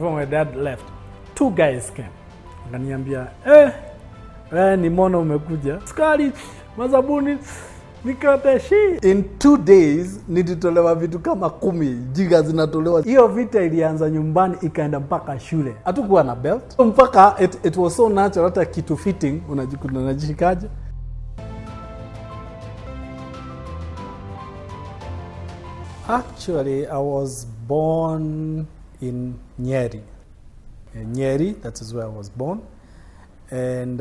before my dad left, 2 guys came. Akaniambia, nimeona umekuja. Sukari, mazabuni, nikateshi. In 2 days, nilitolewa vitu kama 10. Jiga zinatolewa. Hiyo vita ilianza nyumbani ikaenda mpaka shule. Hatukuwa na belt. Mpaka it was so natural, hata kitu fitting unajikuta unajishikaje. Actually, I was born in Nyeri. Nyeri, that is where I was born. And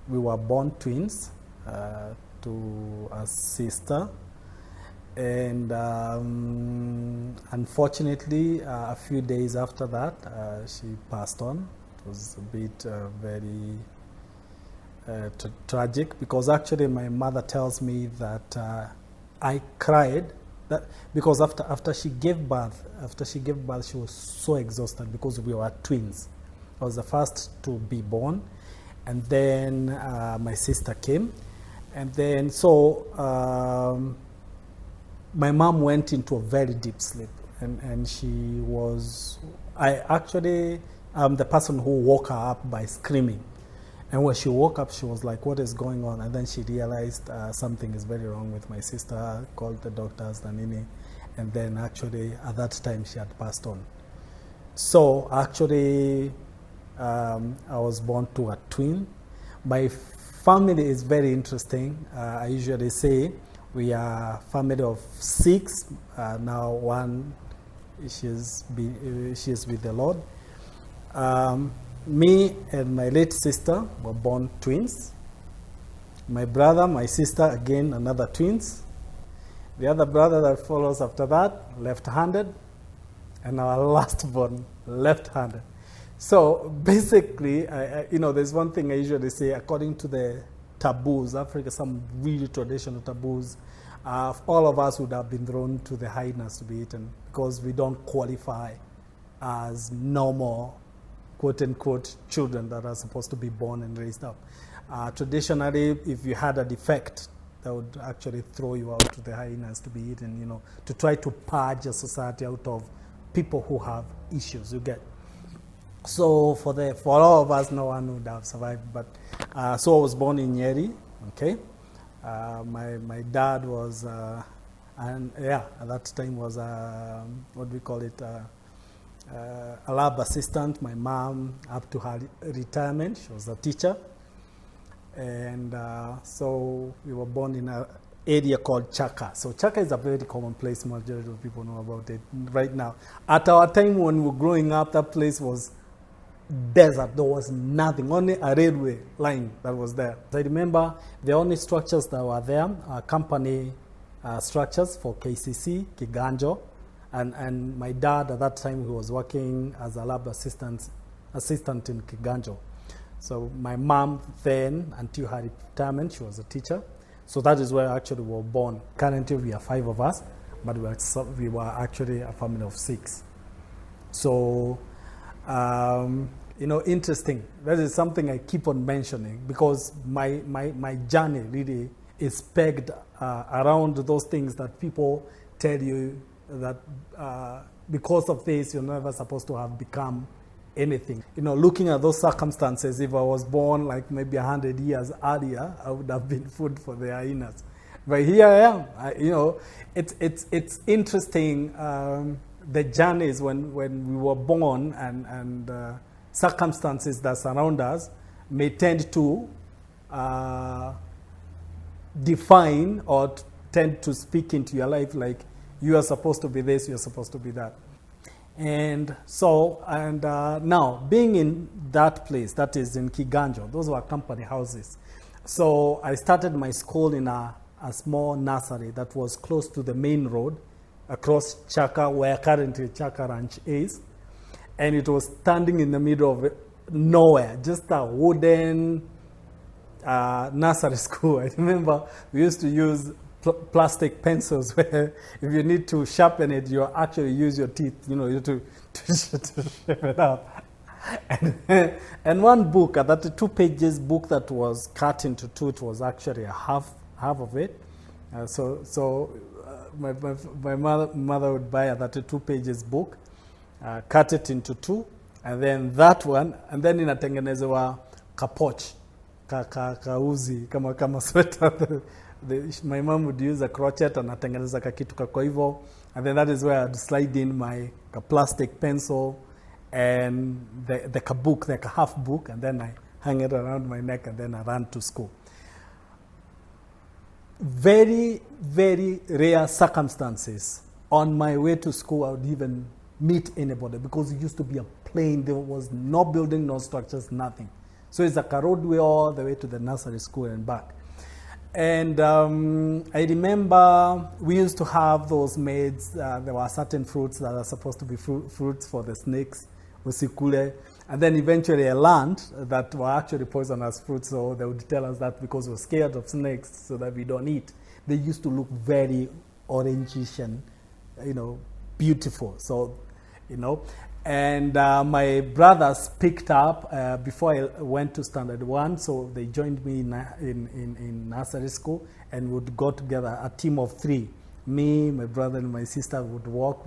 we were born twins to a sister. And unfortunately, a few days after that, she passed on. It was a bit very tragic, because actually my mother tells me that I cried because after she gave birth, she was so exhausted because we were twins. I was the first to be born, and then my sister came, and then my mom went into a very deep sleep, and I'm the person who woke her up by screaming. And when she woke up, she was like, what is going on? And then she realized something is very wrong with my sister, called the doctors, and then actually at that time she had passed on. So actually I was born to a twin. My family is very interesting. I usually say we are a family of 6. Now one, she is with the Lord. Me and my late sister were born twins. My brother, my sister, again, another twins. The other brother that follows after that, left-handed. And our last born, left-handed. So basically, there's one thing I usually say, according to the taboos, Africa, some really traditional taboos, all of us would have been thrown to the hyenas to be eaten, because we don't qualify as normal, quote-unquote, children that are supposed to be born and raised up. Traditionally, if you had a defect, they would actually throw you out to the hyenas to be eaten, to try to purge a society out of people who have issues, you get. So for all of us, no one would have survived. But so I was born in Nyeri, okay. My dad was, at that time was what do we call it? A lab assistant. My mom, up to her retirement, she was a teacher. And so we were born in an area called Chaka. So Chaka is a very common place. Majority of people know about it right now. At our time when we were growing up, that place was desert. There was nothing, only a railway line that was there. I remember the only structures that were there are company structures for KCC, Kiganjo. And my dad, at that time, he was working as a lab assistant in Kiganjo. So my mom then, until her retirement, she was a teacher. So that is where actually we were born. Currently, we are 5 of us, but we were actually a family of 6. So, interesting. That is something I keep on mentioning, because my journey really is pegged around those things that people tell you that because of this, you're never supposed to have become anything. Looking at those circumstances, if I was born like maybe 100 years earlier, I would have been food for the hyenas. But here I am. It's interesting, the journeys when we were born, and circumstances that surround us may tend to define or tend to speak into your life, like, you are supposed to be this, you are supposed to be that. And so, now, being in that place, that is in Kiganjo, those were company houses. So I started my school in a small nursery that was close to the main road, across Chaka, where currently Chaka Ranch is. And it was standing in the middle of nowhere, just a wooden nursery school. I remember we used to use plastic pencils where if you need to sharpen it, you actually use your teeth, to shape it up. And one book, that 2 pages book that was cut into 2, it was actually a half of it. My mother would buy that 2 pages book, cut it into two, and then that one, and then inatengenezewa kapoch, kauzi, kama sweater. My mom would use a crochet and anatengeneza kakitu kwa hivyo, and then that is where I'd slide in my plastic pencil and the book, like a half book, and then I hang it around my neck, and then I ran to school. Very, very rare circumstances on my way to school I would even meet anybody, because it used to be a plain. There was no building, no structures, nothing. So it's like a roadway all the way to the nursery school and back. And I remember we used to have those maids. There were certain fruits that are supposed to be fruits for the snakes, usikule. And then eventually I learned that were actually poisonous fruits, so they would tell us that because we're scared of snakes, so that we don't eat. They used to look very orangish and, beautiful. So, and my brothers picked up before I went to standard 1, so they joined me in nursery school, and would go together, a team of 3. Me, my brother, and my sister would walk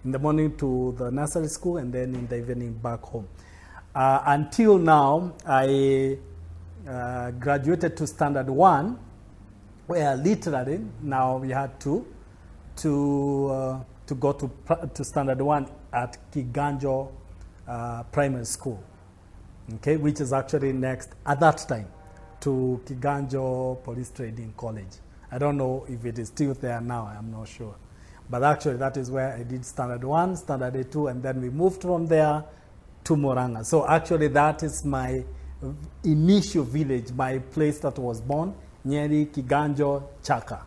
in the morning to the nursery school, and then in the evening back home. Until now, I graduated to standard 1, where literally now we had to go to standard 1 at Kiganjo Primary School, okay, which is actually next at that time to Kiganjo Police Trading College. I don't know if it is still there now, I'm not sure. But actually that is where I did standard 1, standard 2, and then we moved from there to Murang'a. So actually that is my initial village, my place that was born, Nyeri, Kiganjo, Chaka,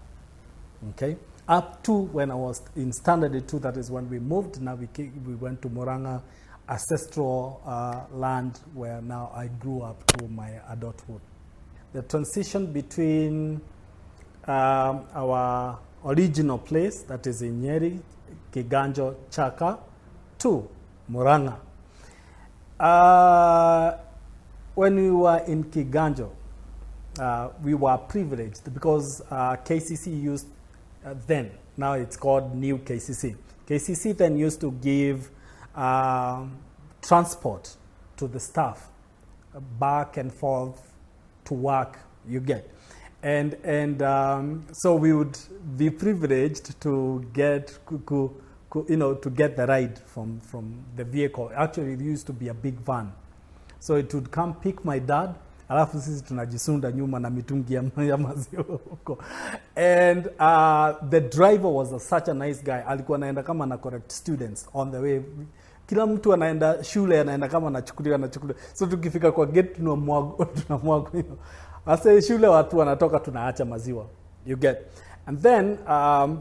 okay? Up to when I was in standard 2, that is when we moved. Now we went to Murang'a, ancestral land where now I grew up to my adulthood. The transition between our original place, that is in Nyeri, Kiganjo, Chaka, to Murang'a. When we were in Kiganjo, we were privileged because KCC used then, now it's called New KCC. KCC then used to give transport to the staff back and forth to work, you get. And so we would be privileged to get, to get the ride from the vehicle. Actually, it used to be a big van. So it would come pick my dad, alafu sisi tunajisunda nyuma na mitungi ya maziwa huko. And the driver was such a nice guy. Alikuwa anaenda kama na correct students on the way. Kila mtu anaenda shule, anaenda kama anachukuliwa. So tukifika kwa gate tunamwaga. Asa shule watu wanatoka tunaacha maziwa. You get. And then,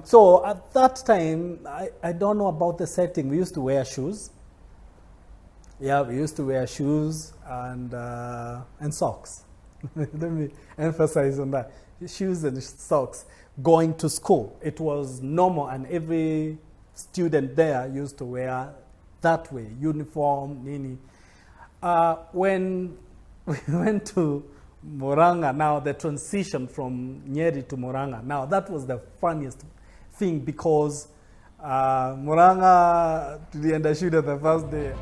so at that time, I don't know about the setting. We used to wear shoes. Yeah, we used to wear shoes and socks. Let me emphasize on that. Shoes and socks going to school. It was normal, and every student there used to wear that way, uniform, nini. When we went to Murang'a, now the transition from Nyeri to Murang'a, now that was the funniest thing because Murang'a tulienda shule the first day.